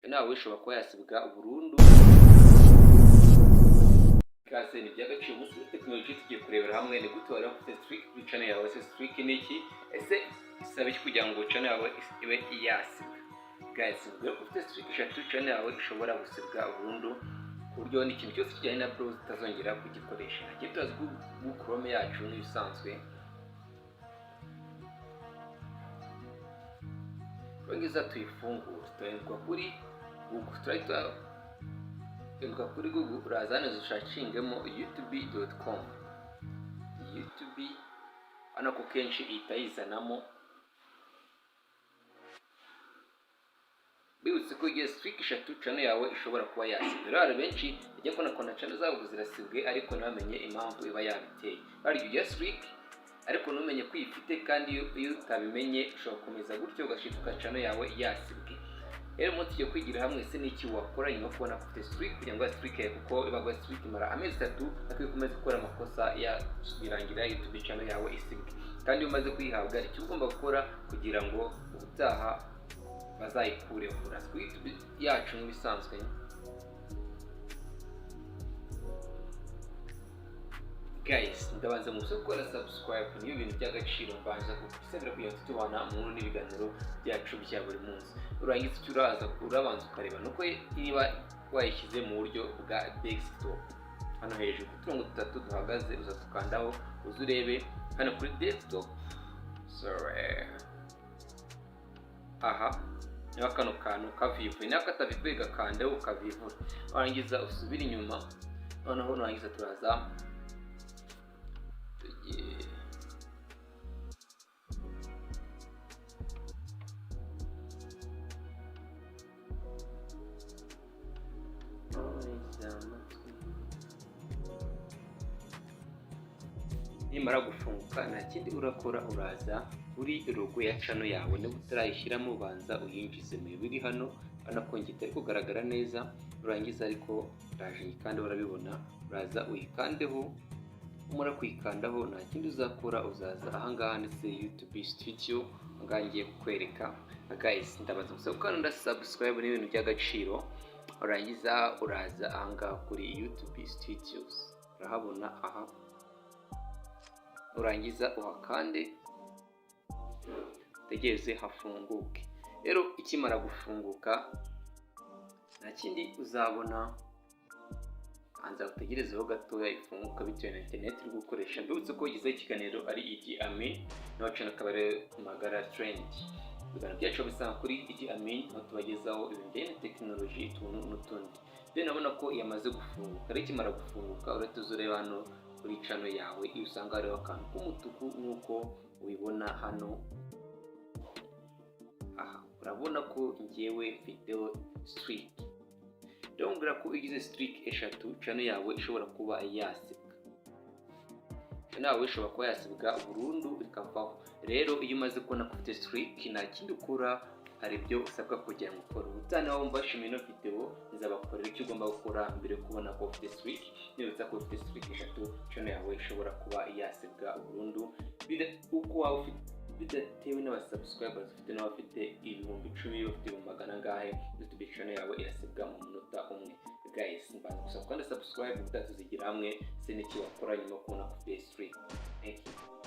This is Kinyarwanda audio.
nawe ushobora kuba yasibwa burundu. Kaze ni by'agaciro umunsi wa tekinoloji tugiye kurebera hamwe ni gute wari ufite streak kuri channel yawe. Se streak ni iki? Ese isaba iki kugira ngo channel yawe ibe yasibwa? Guys, ubwo ufite streak eshatu channel yawe ishobora gusibwa burundu ku buryo n'ikintu cyose kijyanye na browse utazongera kugikoresha. Igihe tuzi Google Chrome yacu n'ibisanzwe twangiza tuyifungura tuyandika kuri Google, kuri Google urazana ushakingemo youtube.com. YouTube anako kenshi itayizanamo. Bibutse ko igihe streak eshatu channel yawe ishobora kuba yasibwe. Rero benshi ijya kona channel zabo zirasibwe ariko ntamenye impamvu iba yabiteye. Bari igihe streak ariko numenye ko ifite kandi iyo utabimenye ushobora komeza gutyo ugashituka channel yawe yasibwe. Rero mu tugiye kwigira hamwe se n'iki wakora nyuma kubona ko ufite streak kugira ngo streak yawe kuko ibagwa streak mara amezi 3 akikomeza gukora amakosa ya birangira YouTube channel yawe isibwe. Kandi umaze kwihabwa icyo ugomba gukora kugira ngo ubutaha bazayikureho. YouTube yacu n'ibisanzwe guys, ndabanza mu gukora subscribe niyo bintu by'agaciro mbanza gusabira kugira ngo tubana mu n'ibiganiro byacu bya buri munsi. Urangiza icyo urabanza ukareba nuko niba wayishyize mu buryo bwa desktop. Hano hejuru turongo dutatu duhagaze uza tukandaho uzurebe hano kuri desktop. Aha niba kano kantu kavivu n'akatavivu gakandeho ukavivura. Urangiza usubira inyuma noneho nurangiza turaza nimara gufunguka nta kindi urakora uraza uri logo ya channel yawe niba utarayishyiramo banza uyinjize mu biri hano anakongita ariko kugaragara neza. Urangiza ariko uraje kandi urabibona uraza uyikandeho. Umara kuyikandaho nta kindi uzakora uzaza ahangaha ndetse YouTube studio ngangiye kukwereka. Guys, ndabaza gusa ukanda subscribe n'ibintu by'agaciro. Urangiza uraza ahangaha kuri YouTube studios urahabona aha. Urangiza uhakande tegereze hafunguke. Rero ikimara gufunguka nta kindi uzabona anza utegerezeho gatoya ifunguka bitewe na internet uri gukoresha. Ndutse ko gize ikiganiro ari Idi Amin no channel kabare magara trend. Bigana byacu bisanga kuri Idi Amin no tubagezaho ibintu bya technology tuntu n'utundi. Byo nabona ko yamaze gufunguka. Rero ikimara gufunguka uratuzureba hano kuri channel yawe iyo usanga hariho akantu k'umutuku nk'uko ubibona hano. Aha urabona ko ngewe mfiteho streak. Ndongera ko igize streak eshatu channel yawe ishobora kuba yasibwa. Channel yawe ishobora kuba yasibwa burundu ikavaho. Rero iyo umaze kubona ko ufite streak nta kindi ukora hari ibyo usabwa kugira ngo ukore. Ubutane wawe mbashimiye ino video nzabakorera icyo ugomba gukora mbere yo kubona ko ufite streak. Nibutsa ko ufite streak eshatu channel yawe ishobora kuba yasibwa burundu uko wawe ufite bidatewe n'abasubscribers ufite n'abafite 10,000 bafite magana ngahe. YouTube channel yawe irasibwa mu munota umwe. Guys, mbanza gusaba kandi subscribe utatuzigira hamwe se n'iki wakora nyuma kubona ko ufite streak. Thank you.